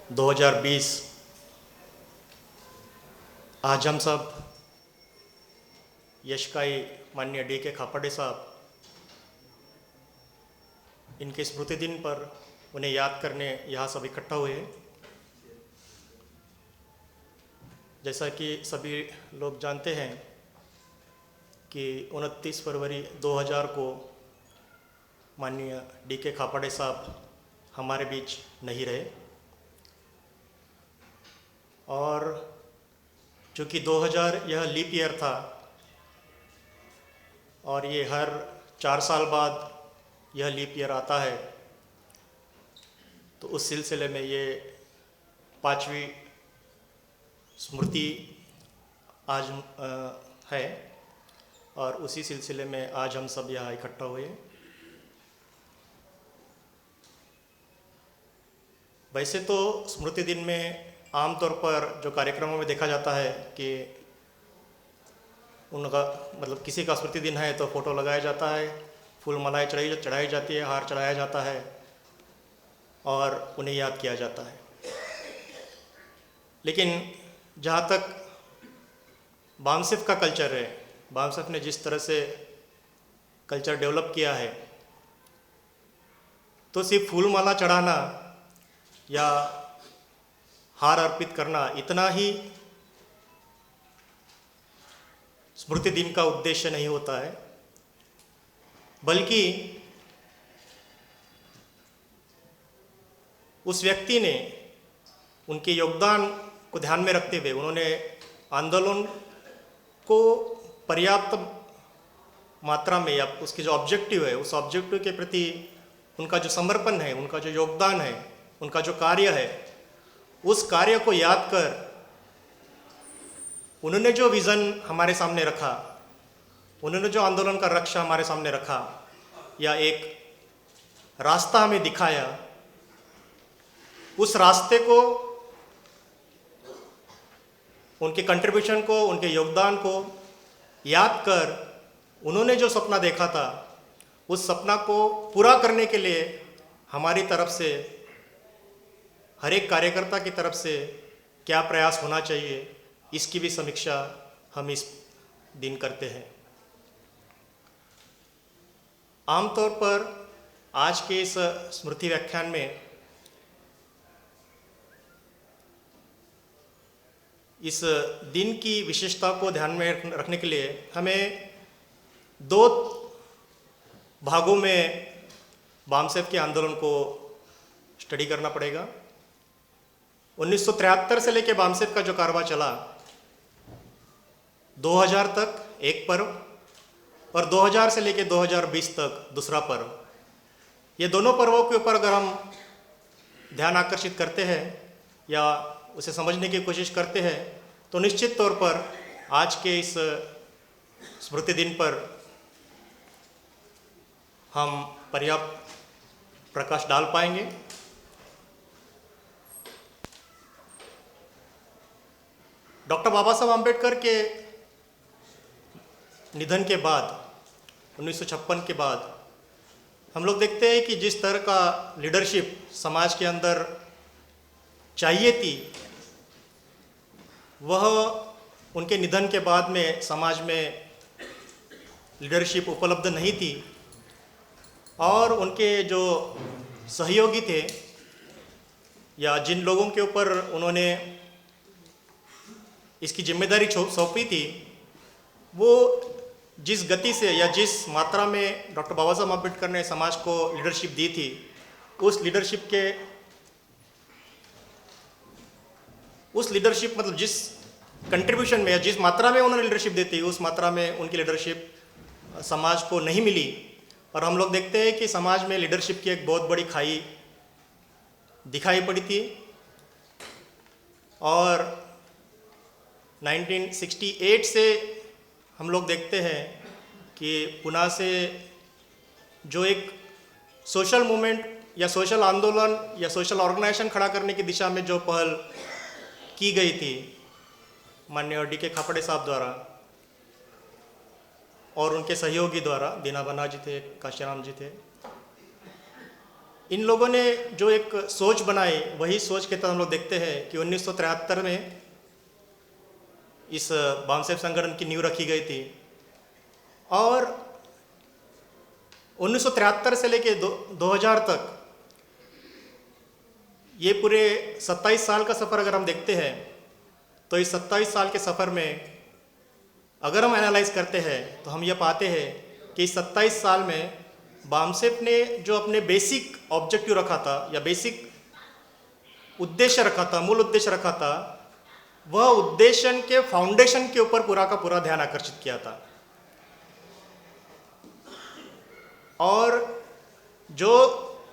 2020 आज हम सब यशकाई माननीय D.K. खापर्डे साहब इनके स्मृति दिन पर उन्हें याद करने यहाँ सब इकट्ठा हुए हैं। जैसा कि सभी लोग जानते हैं कि 29 फरवरी 2000 को माननीय D.K. खापर्डे साहब हमारे बीच नहीं रहे और चूँकि 2000 यह लीप ईयर था और ये हर 4 साल बाद यह लीप ईयर आता है, तो उस सिलसिले में ये 5वीं स्मृति आज है और उसी सिलसिले में आज हम सब यहाँ इकट्ठा हुए। वैसे तो स्मृति दिन में आमतौर पर जो कार्यक्रमों में देखा जाता है कि उनका मतलब किसी का स्मृति दिन है तो फोटो लगाया जाता है, फूल मालाएं चढ़ाई जाती है, हार चढ़ाया जाता है और उन्हें याद किया जाता है। लेकिन जहाँ तक बामसेफ का कल्चर है, बामसेफ ने जिस तरह से कल्चर डेवलप किया है, तो सिर्फ फूल माला चढ़ाना या हार अर्पित करना इतना ही स्मृति दिन का उद्देश्य नहीं होता है, बल्कि उस व्यक्ति ने उनके योगदान को ध्यान में रखते हुए उन्होंने आंदोलन को पर्याप्त मात्रा में या उसके जो ऑब्जेक्टिव है उस ऑब्जेक्टिव के प्रति उनका जो समर्पण है, उनका जो योगदान है, उनका जो कार्य है, उस कार्य को याद कर उन्होंने जो विज़न हमारे सामने रखा, उन्होंने जो आंदोलन का लक्ष्य हमारे सामने रखा या एक रास्ता हमें दिखाया, उस रास्ते को, उनके कंट्रीब्यूशन को, उनके योगदान को याद कर उन्होंने जो सपना देखा था, उस सपना को पूरा करने के लिए हमारी तरफ से, हर एक कार्यकर्ता की तरफ से क्या प्रयास होना चाहिए, इसकी भी समीक्षा हम इस दिन करते हैं। आमतौर पर आज के इस स्मृति व्याख्यान में इस दिन की विशेषता को ध्यान में रखने के लिए हमें 2 भागों में बामसेफ के आंदोलन को स्टडी करना पड़ेगा। 1973 से लेकर बामसेफ का जो कारवां चला 2000 तक एक पर्व और 2000 से लेकर 2020 तक दूसरा पर्व, ये दोनों पर्वों के ऊपर अगर हम ध्यान आकर्षित करते हैं या उसे समझने की कोशिश करते हैं तो निश्चित तौर पर आज के इस स्मृति दिन पर हम पर्याप्त प्रकाश डाल पाएंगे। डॉक्टर बाबा साहब आम्बेडकर के निधन के बाद 1956 के बाद हम लोग देखते हैं कि जिस तरह का लीडरशिप समाज के अंदर चाहिए थी, वह उनके निधन के बाद में समाज में लीडरशिप उपलब्ध नहीं थी और उनके जो सहयोगी थे या जिन लोगों के ऊपर उन्होंने इसकी जिम्मेदारी सौंपी थी, वो जिस गति से या जिस मात्रा में डॉक्टर बाबा साहब अम्बेडकर ने समाज को लीडरशिप दी थी, उस लीडरशिप मतलब जिस कंट्रीब्यूशन में या जिस मात्रा में उन्होंने लीडरशिप दी थी, उस मात्रा में उनकी लीडरशिप समाज को नहीं मिली और हम लोग देखते हैं कि समाज में लीडरशिप की एक बहुत बड़ी खाई दिखाई पड़ी थी। और 1968 से हम लोग देखते हैं कि पुणे से जो एक सोशल मूवमेंट या सोशल आंदोलन या सोशल ऑर्गेनाइजेशन खड़ा करने की दिशा में जो पहल की गई थी माननीय D.K. खापर्डे साहब द्वारा और उनके सहयोगी द्वारा, दीना बना जी थे, काशीराम जी थे, इन लोगों ने जो एक सोच बनाई, वही सोच के तहत हम लोग देखते हैं कि 1973 में इस बामसेफ संगठन की नींव रखी गई थी और 1973 से लेके 2000 तक ये पूरे 27 साल का सफ़र अगर हम देखते हैं तो इस 27 साल के सफ़र में अगर हम एनालाइज करते हैं तो हम ये पाते हैं कि इस 27 साल में बामसेफ ने जो अपने बेसिक ऑब्जेक्टिव रखा था या बेसिक उद्देश्य रखा था, मूल उद्देश्य रखा था, वह उद्देश्य के फाउंडेशन के ऊपर पूरा का पूरा ध्यान आकर्षित किया था। और जो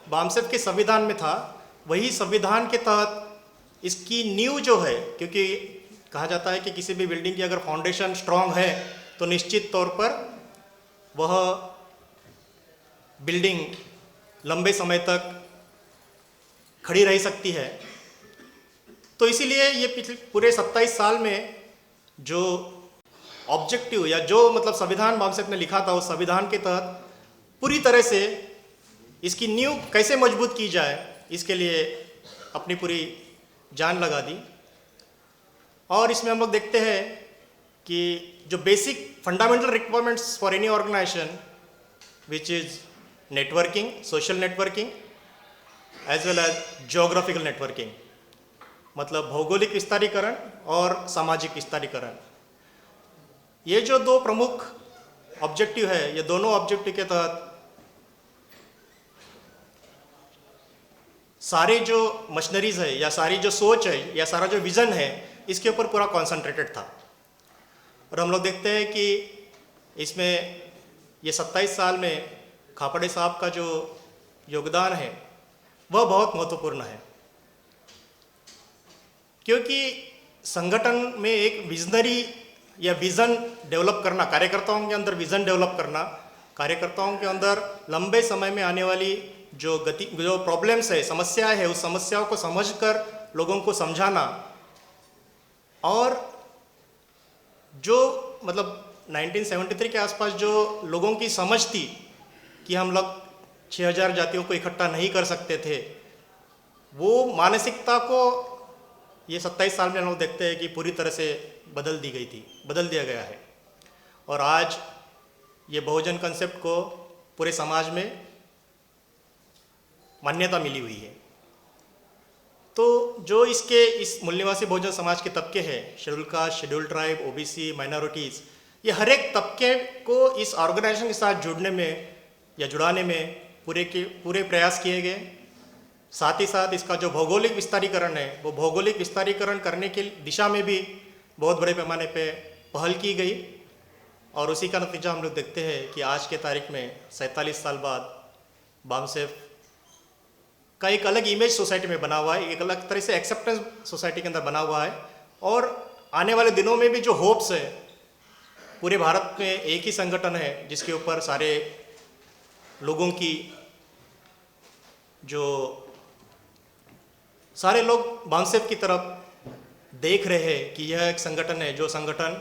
बामसेफ के संविधान में था वही संविधान के तहत इसकी नींव जो है, क्योंकि कहा जाता है कि किसी भी बिल्डिंग की अगर फाउंडेशन स्ट्रांग है तो निश्चित तौर पर वह बिल्डिंग लंबे समय तक खड़ी रह सकती है। तो इसीलिए ये पूरे 27 साल में जो ऑब्जेक्टिव या जो मतलब संविधान बामसेफ ने लिखा था, उस संविधान के तहत पूरी तरह से इसकी नींव कैसे मजबूत की जाए, इसके लिए अपनी पूरी जान लगा दी। और इसमें हम लोग देखते हैं कि जो basic fundamental requirements for any organisation which is networking, social networking as well as geographical networking, मतलब भौगोलिक विस्तारीकरण और सामाजिक विस्तारीकरण, ये जो दो प्रमुख ऑब्जेक्टिव है, ये दोनों ऑब्जेक्टिव के तहत सारी जो मशीनरीज है या सारी जो सोच है या सारा जो विज़न है, इसके ऊपर पूरा कॉन्सेंट्रेटेड था। और हम लोग देखते हैं कि इसमें ये 27 साल में खापड़े साहब का जो योगदान है वह बहुत महत्वपूर्ण है, क्योंकि संगठन में एक विजनरी या विज़न डेवलप करना, कार्यकर्ताओं के अंदर विज़न डेवलप करना, कार्यकर्ताओं के अंदर लंबे समय में आने वाली जो प्रॉब्लम्स है, समस्याएं है, उस समस्याओं को समझकर लोगों को समझाना, और जो मतलब 1973 के आसपास जो लोगों की समझ थी कि हम लोग 6000 जातियों को इकट्ठा नहीं कर सकते थे, वो मानसिकता को ये 27 साल में हम लोग देखते हैं कि पूरी तरह से बदल दी गई थी, बदल दिया गया है। और आज ये बहुजन कंसेप्ट को पूरे समाज में मान्यता मिली हुई है। तो जो इस मूल निवासी बहुजन समाज के तबके हैं, schedule caste, schedule tribe, OBC, minorities, ये हर एक तबके को इस ऑर्गेनाइजेशन के साथ जुड़ने में या जुड़ाने में पूरे प्रयास किए गए। साथ ही साथ इसका जो भौगोलिक विस्तारीकरण है, वो भौगोलिक विस्तारीकरण करने की दिशा में भी बहुत बड़े पैमाने पे पहल की गई। और उसी का नतीजा हम लोग देखते हैं कि आज के तारीख में 47 साल बाद बामसेफ का एक अलग इमेज सोसाइटी में बना हुआ है, एक अलग तरह से एक्सेप्टेंस सोसाइटी के अंदर बना हुआ है। और आने वाले दिनों में भी जो होप्स है, पूरे भारत में एक ही संगठन है जिसके ऊपर सारे लोगों की जो सारे लोग बामसेफ की तरफ देख रहे हैं कि यह एक संगठन है जो संगठन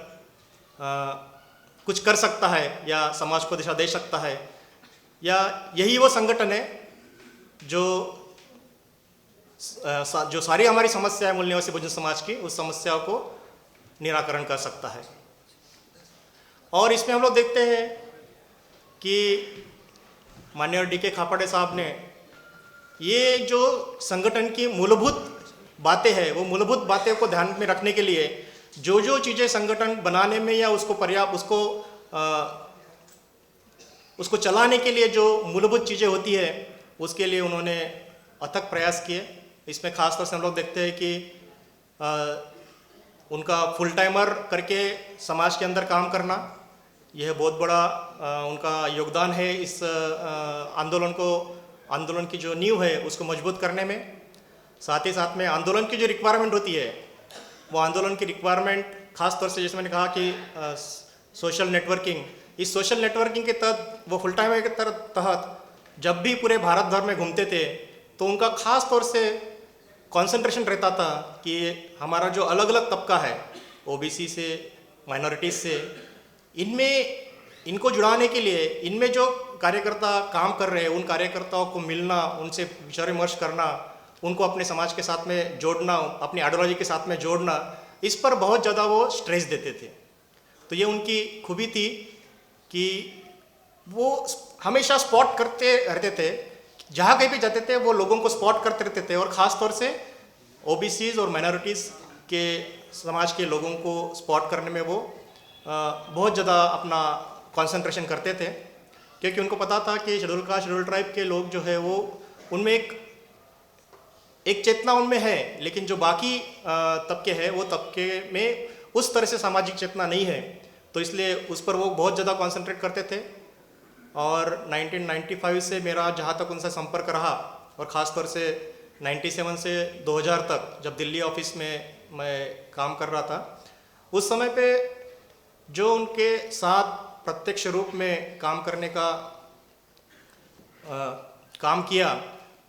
कुछ कर सकता है या समाज को दिशा दे सकता है, या यही वो संगठन है जो सारी हमारी समस्या है मूल निवासी बहुजन समाज की, उस समस्याओं को निराकरण कर सकता है। और इसमें हम लोग देखते हैं कि माननीय डी के खापड़े साहब ने ये जो संगठन की मूलभूत बातें हैं, वो मूलभूत बातें को ध्यान में रखने के लिए जो जो चीज़ें संगठन बनाने में या उसको चलाने के लिए जो मूलभूत चीज़ें होती है, उसके लिए उन्होंने अथक प्रयास किए। इसमें खास तौर से हम लोग देखते हैं कि उनका फुल टाइमर करके समाज के अंदर काम करना, यह बहुत बड़ा उनका योगदान है इस आंदोलन की जो नींव है उसको मजबूत करने में। साथ ही साथ में आंदोलन की जो रिक्वायरमेंट होती है, वो आंदोलन की रिक्वायरमेंट खास तौर से जैसे मैंने कहा कि सोशल नेटवर्किंग, इस सोशल नेटवर्किंग के तहत वो फुल टाइमर के तहत जब भी पूरे भारत भर में घूमते थे तो उनका खास तौर से कंसंट्रेशन रहता था कि हमारा जो अलग अलग तबका है, ओबीसी से, माइनॉरिटीज़ से, इनमें इनको जुड़ाने के लिए इनमें जो कार्यकर्ता काम कर रहे हैं उन कार्यकर्ताओं को मिलना, उनसे विचार विमर्श करना, उनको अपने समाज के साथ में जोड़ना, अपनी आइडियोलॉजी के साथ में जोड़ना, इस पर बहुत ज़्यादा वो स्ट्रेस देते थे। तो ये उनकी खूबी थी कि वो हमेशा स्पॉट करते रहते थे, जहाँ कहीं भी जाते थे वो लोगों को स्पॉट करते रहते थे, और ख़ास तौर से ओबीसीज और माइनॉरिटीज़ के समाज के लोगों को स्पॉट करने में वो बहुत ज़्यादा अपना कंसंट्रेशन करते थे, क्योंकि उनको पता था कि शेड्यूल कास्ट शेड्यूल ट्राइब के लोग जो है वो उनमें एक चेतना उनमें है, लेकिन जो बाकी तबके हैं वो तबके में उस तरह से सामाजिक चेतना नहीं है, तो इसलिए उस पर वो बहुत ज़्यादा कंसंट्रेट करते थे। और 1995 से मेरा जहाँ तक उनसे संपर्क रहा, और ख़ास तौर से 97 से 2000 तक जब दिल्ली ऑफिस में मैं काम कर रहा था, उस समय पे जो उनके साथ प्रत्यक्ष रूप में काम करने का काम किया,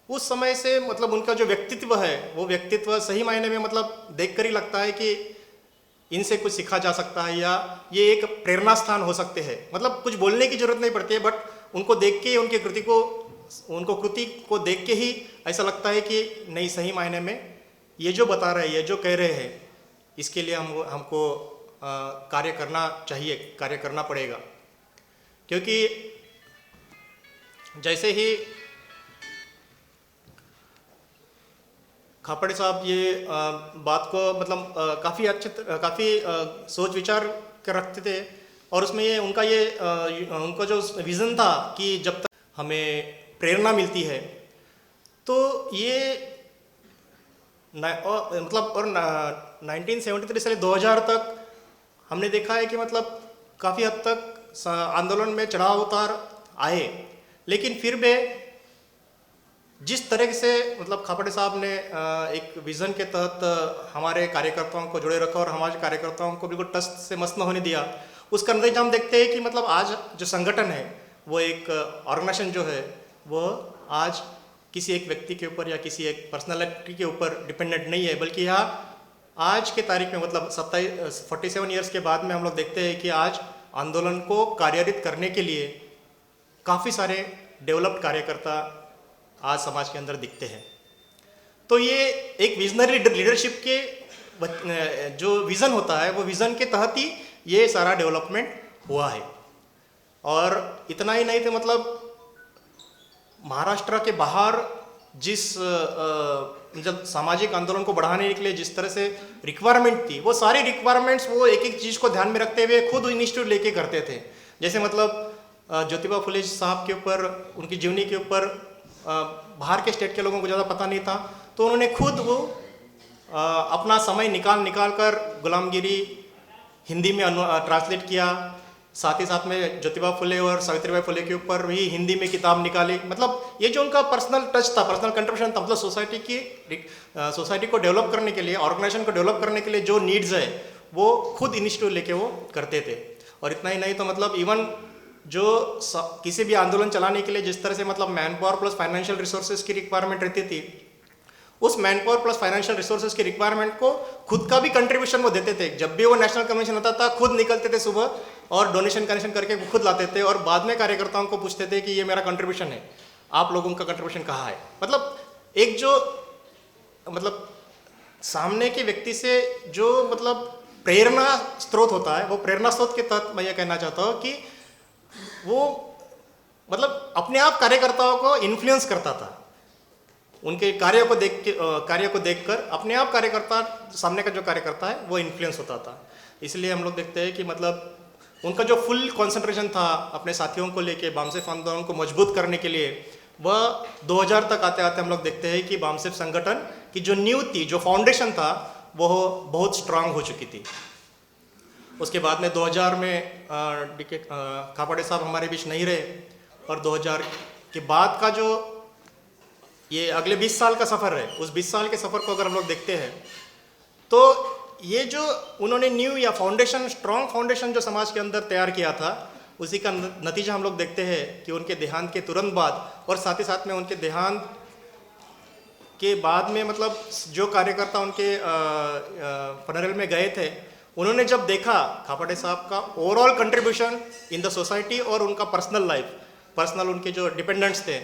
उस समय से मतलब उनका जो व्यक्तित्व है वो व्यक्तित्व सही मायने में मतलब देखकर ही लगता है कि इनसे कुछ सीखा जा सकता है, या ये एक प्रेरणा स्थान हो सकते हैं। मतलब कुछ बोलने की जरूरत नहीं पड़ती है, बट उनको देख के उनकी कृति को देख के ही ऐसा लगता है कि नहीं, सही मायने में ये जो बता रहे हैं, ये जो कह रहे हैं, इसके लिए हमको कार्य करना चाहिए, कार्य करना पड़ेगा। क्योंकि जैसे ही खापड़े साहब ये बात को मतलब काफ़ी सोच विचार कर रखते थे, और उसमें ये उनका जो विज़न था कि जब तक हमें प्रेरणा मिलती है तो ये मतलब और 1973 से 2000 तक हमने देखा है कि मतलब काफ़ी हद तक आंदोलन में चढ़ाव उतार आए, लेकिन फिर भी जिस तरह से मतलब खापड़े साहब ने एक विज़न के तहत हमारे कार्यकर्ताओं को जुड़े रखा और हमारे कार्यकर्ताओं को बिल्कुल टस से मस न होने दिया, उसका नतीजा हम देखते हैं कि मतलब आज जो संगठन है वो एक ऑर्गेनाइजेशन जो है वो आज किसी एक व्यक्ति के ऊपर या किसी एक पर्सनालिटी के ऊपर डिपेंडेंट नहीं है, बल्कि यहाँ आज के तारीख में मतलब 47 ईयर्स के बाद में हम लोग देखते हैं कि आज आंदोलन को कार्यान्वित करने के लिए काफ़ी सारे डेवलप्ड कार्यकर्ता आज समाज के अंदर दिखते हैं। तो ये एक विजनरी लीडरशिप के जो विज़न होता है वो विज़न के तहत ही ये सारा डेवलपमेंट हुआ है। और इतना ही नहीं तो मतलब महाराष्ट्र के बाहर जिस जब सामाजिक आंदोलन को बढ़ाने के लिए जिस तरह से रिक्वायरमेंट थी, वो सारी रिक्वायरमेंट्स वो एक एक चीज़ को ध्यान में रखते हुए खुद इनिशिएटिव लेके करते थे। जैसे मतलब ज्योतिबा फुले साहब के ऊपर, उनकी जीवनी के ऊपर बाहर के स्टेट के लोगों को ज़्यादा पता नहीं था, तो उन्होंने खुद वो अपना समय निकाल कर गुलामगिरी हिंदी में ट्रांसलेट किया। साथ ही साथ में ज्योतिबा फुले और सावित्रीबाई फुले के ऊपर भी हिंदी में किताब निकाली। मतलब ये जो उनका पर्सनल टच था, पर्सनल कंट्रीब्यूशन था, मतलब सोसाइटी को डेवलप करने के लिए, ऑर्गेनाइजेशन को डेवलप करने के लिए जो नीड्स है वो खुद इनिशिएटिव लेके वो करते थे। और इतना ही नहीं तो मतलब इवन जो किसी भी आंदोलन चलाने के लिए जिस तरह से मतलब man power plus financial resources की रिक्वायरमेंट रहती थी, उस man power plus financial resources की रिक्वायरमेंट को खुद का भी कंट्रीब्यूशन वो देते थे। जब भी वो नेशनल कन्वेंशन होता था खुद निकलते थे सुबह और डोनेशन कनेक्शन करके वो खुद लाते थे, और बाद में कार्यकर्ताओं को पूछते थे कि ये मेरा कंट्रीब्यूशन है, आप लोगों का कंट्रीब्यूशन कहाँ है। मतलब एक जो मतलब सामने के व्यक्ति से जो मतलब प्रेरणा स्रोत होता है, वो प्रेरणा स्रोत के तहत मैं ये कहना चाहता हूँ कि वो मतलब अपने आप कार्यकर्ताओं को इन्फ्लुएंस करता था। उनके कार्यों को देखकर अपने आप कार्यकर्ता, सामने का जो कार्यकर्ता है वो इन्फ्लुएंस होता था। इसलिए हम लोग देखते हैं कि मतलब उनका जो फुल कंसंट्रेशन था अपने साथियों को लेके बामसेफ आंदोलन को मजबूत करने के लिए, वह 2000 तक आते आते हम लोग देखते हैं कि बामसेफ संगठन की जो नींव थी, जो फाउंडेशन था, वो बहुत स्ट्रांग हो चुकी थी। उसके बाद में 2000 में खापड़े साहब हमारे बीच नहीं रहे, और 2000 के बाद का जो ये अगले 20 साल का सफ़र है, उस 20 साल के सफ़र को अगर हम लोग देखते हैं तो ये जो उन्होंने न्यू या फाउंडेशन, स्ट्रॉन्ग फाउंडेशन जो समाज के अंदर तैयार किया था, उसी का नतीजा हम लोग देखते हैं कि उनके देहांत के तुरंत बाद और साथ ही साथ में उनके देहांत के बाद में मतलब जो कार्यकर्ता उनके फनरेल में गए थे, उन्होंने जब देखा खापड़े साहब का overall contribution in the society और उनका पर्सनल लाइफ, पर्सनल उनके जो डिपेंडेंट्स थे,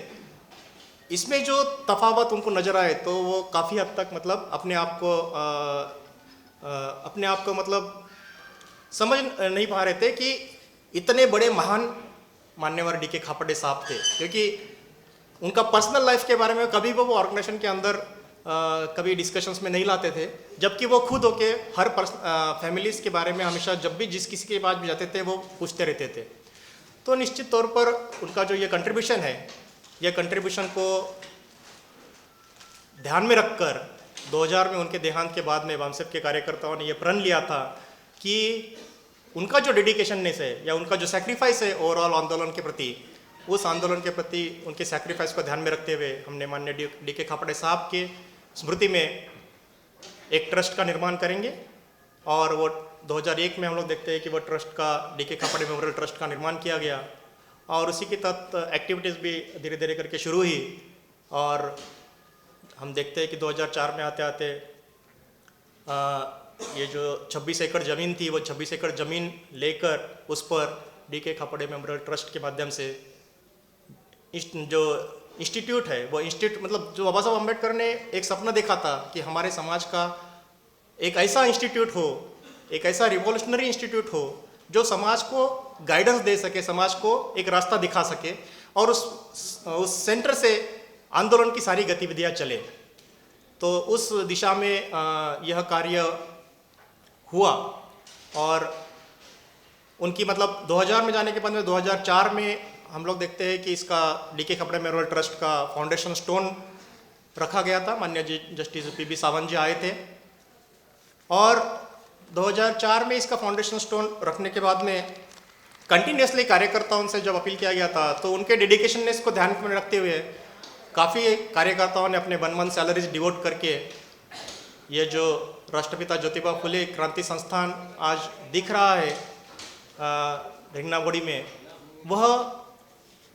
इसमें जो तफावत उनको नज़र आए, तो वो काफ़ी हद तक मतलब अपने आप को मतलब समझ नहीं पा रहे थे कि इतने बड़े महान मान्यवर डी.के. खापड़े साहब थे, क्योंकि उनका पर्सनल लाइफ के बारे में कभी वो ऑर्गेनाइजेशन के अंदर कभी डिस्कशंस में नहीं लाते थे, जबकि वो खुद होके हर फैमिलीज़ के बारे में हमेशा जब भी जिस किसी के पास भी जाते थे वो पूछते रहते थे। तो निश्चित तौर पर उनका जो ये कंट्रीब्यूशन है, ये कंट्रीब्यूशन को ध्यान में रखकर 2000 में उनके देहांत के बाद में वामसेप के कार्यकर्ताओं ने ये प्रण लिया था कि उनका जो डेडिकेशननेस है या उनका जो सैक्रिफाइस है ओवरऑल आंदोलन के प्रति, उस आंदोलन के प्रति उनके सैक्रिफाइस को ध्यान में रखते हुए हमने माननीय डी.के. खापड़े साहब के स्मृति में एक ट्रस्ट का निर्माण करेंगे। और वो 2001 में हम लोग देखते हैं कि वो ट्रस्ट का डी.के. खापड़े मेमोरियल ट्रस्ट का निर्माण किया गया, और उसी के तहत एक्टिविटीज़ भी धीरे धीरे करके शुरू हुई। और हम देखते हैं कि 2004 में आते आते ये जो 26 एकड़ ज़मीन थी, वो 26 एकड़ ज़मीन लेकर उस पर डी.के. खापड़े मेमोरियल ट्रस्ट के माध्यम से जो इंस्टीट्यूट है, वो इंस्टीट्यूट मतलब जो बाबा साहब अम्बेडकर ने एक सपना देखा था कि हमारे समाज का एक ऐसा इंस्टीट्यूट हो, एक ऐसा रिवोल्यूशनरी इंस्टीट्यूट हो जो समाज को गाइडेंस दे सके, समाज को एक रास्ता दिखा सके, और उस सेंटर से आंदोलन की सारी गतिविधियां चले। तो उस दिशा में यह कार्य हुआ, और उनकी मतलब 2000 में जाने के बाद में 2004 में हम लोग देखते हैं कि इसका डी.के. खापड़े मेमोरियल ट्रस्ट का फाउंडेशन स्टोन रखा गया था। माननीय जस्टिस पी.बी. सावंत जी आए थे, और 2004 में इसका फाउंडेशन स्टोन रखने के बाद में कंटिन्यूसली कार्यकर्ताओं से जब अपील किया गया था, तो उनके डेडिकेशननेस को ध्यान में रखते हुए काफ़ी कार्यकर्ताओं ने अपने 1 मंथ सैलरीज डिवोट करके ये जो राष्ट्रपिता ज्योतिबा फुले क्रांति संस्थान आज दिख रहा है ढिंगनागोड़ी में, वह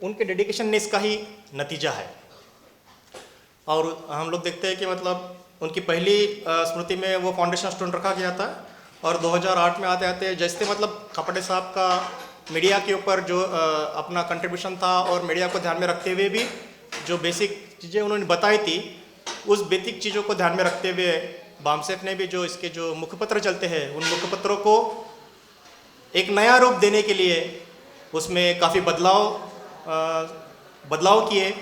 उनके डेडिकेशननेस का ही नतीजा है। और हम लोग देखते हैं कि मतलब उनकी पहली स्मृति में वो फाउंडेशन स्टोन रखा गया था, और 2008 में आते आते जैसे मतलब खापड़े साहब का मीडिया के ऊपर जो अपना कंट्रीब्यूशन था, और मीडिया को ध्यान में रखते हुए भी जो बेसिक चीज़ें उन्होंने बताई थी, उस बेसिक चीज़ों को ध्यान में रखते हुए वामसेप ने भी जो इसके जो मुखपत्र चलते हैं, उन मुखपत्रों को एक नया रूप देने के लिए उसमें काफ़ी बदलाव किए,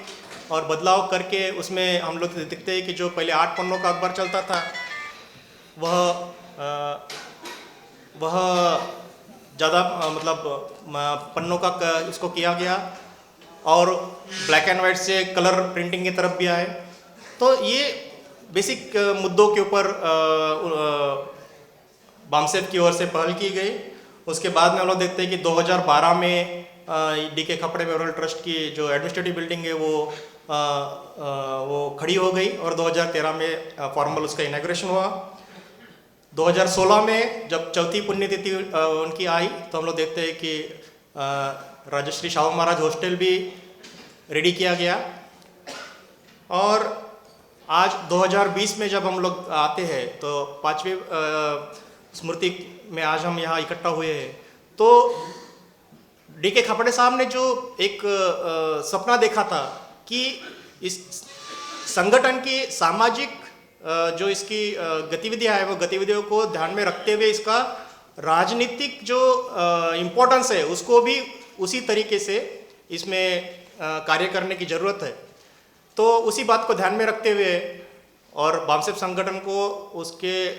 और बदलाव करके उसमें हम लोग देखते हैं कि जो पहले 8 पन्नों का अखबार चलता था, वह ज़्यादा मतलब पन्नों का इसको किया गया, और ब्लैक एंड वाइट से कलर प्रिंटिंग की तरफ भी आए। तो ये बेसिक मुद्दों के ऊपर वामसेप की ओर से पहल की गई। उसके बाद में हम लोग देखते हैं कि 2012 में डी.के. खापड़े मेमोरियल ट्रस्ट की जो एडमिनिस्ट्रेटिव बिल्डिंग है वो खड़ी हो गई, और 2013 में फॉर्मल उसका इनॉग्रेशन हुआ। 2016 में जब चौथी पुण्यतिथि उनकी आई, तो हम लोग देखते हैं कि राजश्री शाहू महाराज हॉस्टल भी रेडी किया गया। और आज 2020 में जब हम लोग आते हैं, तो 5वीं स्मृति में आज हम यहाँ इकट्ठा हुए हैं, तो डी.के. खापड़े साहब ने जो एक सपना देखा था कि इस संगठन की सामाजिक जो इसकी गतिविधियां है, वो गतिविधियों को ध्यान में रखते हुए इसका राजनीतिक जो इम्पोर्टेंस है उसको भी उसी तरीके से इसमें कार्य करने की ज़रूरत है। तो उसी बात को ध्यान में रखते हुए और वामसेप संगठन को उसके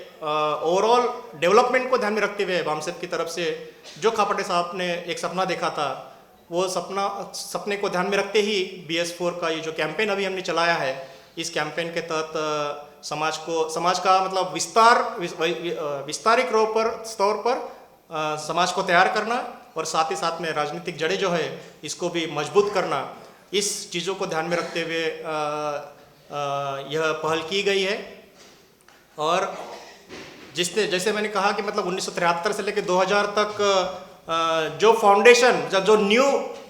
ओवरऑल डेवलपमेंट को ध्यान में रखते हुए वामसेप की तरफ से जो खापड़े साहब ने एक सपना देखा था, वो सपने को ध्यान में रखते ही BS4 का ये जो कैंपेन अभी हमने चलाया है, इस कैंपेन के तहत समाज का मतलब विस्तारित स्तर पर समाज को तैयार करना, और साथ ही साथ में राजनीतिक जड़ें जो है इसको भी मजबूत करना, इस चीज़ों को ध्यान में रखते हुए यह पहल की गई है। और जैसे मैंने कहा कि मतलब 1973 से लेकर 2000 तक जो फाउंडेशन जो न्यू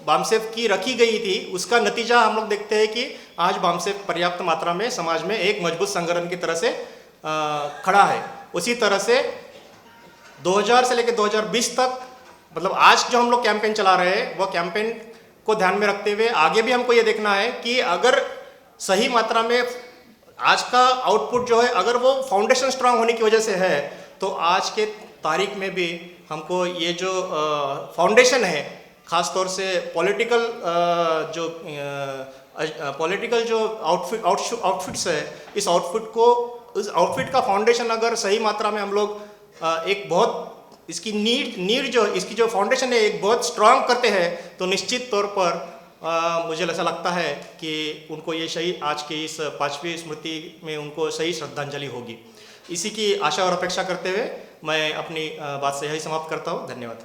वामसेप की रखी गई थी, उसका नतीजा हम लोग देखते हैं कि आज वामसेप पर्याप्त मात्रा में समाज में एक मजबूत संगठन की तरह से खड़ा है। उसी तरह से 2000 से लेकर 2020 तक, मतलब आज जो हम लोग कैंपेन चला रहे हैं वह कैंपेन को ध्यान में रखते हुए आगे भी हमको ये देखना है कि अगर सही मात्रा में आज का आउटपुट जो है अगर वो फाउंडेशन स्ट्रांग होने की वजह से है, तो आज के तारीख में भी हमको ये जो फाउंडेशन है, ख़ास तौर से पॉलिटिकल जो आउटफिट्स है, इस आउटफिट का फाउंडेशन अगर सही मात्रा में हम लोग एक बहुत इसकी नीड जो फाउंडेशन है एक बहुत स्ट्रांग करते हैं, तो निश्चित तौर पर मुझे ऐसा लगता है कि उनको ये सही आज की इस 5वीं स्मृति में उनको सही श्रद्धांजलि होगी। इसी की आशा और अपेक्षा करते हुए मैं अपनी बात से यही समाप्त करता हूँ। धन्यवाद।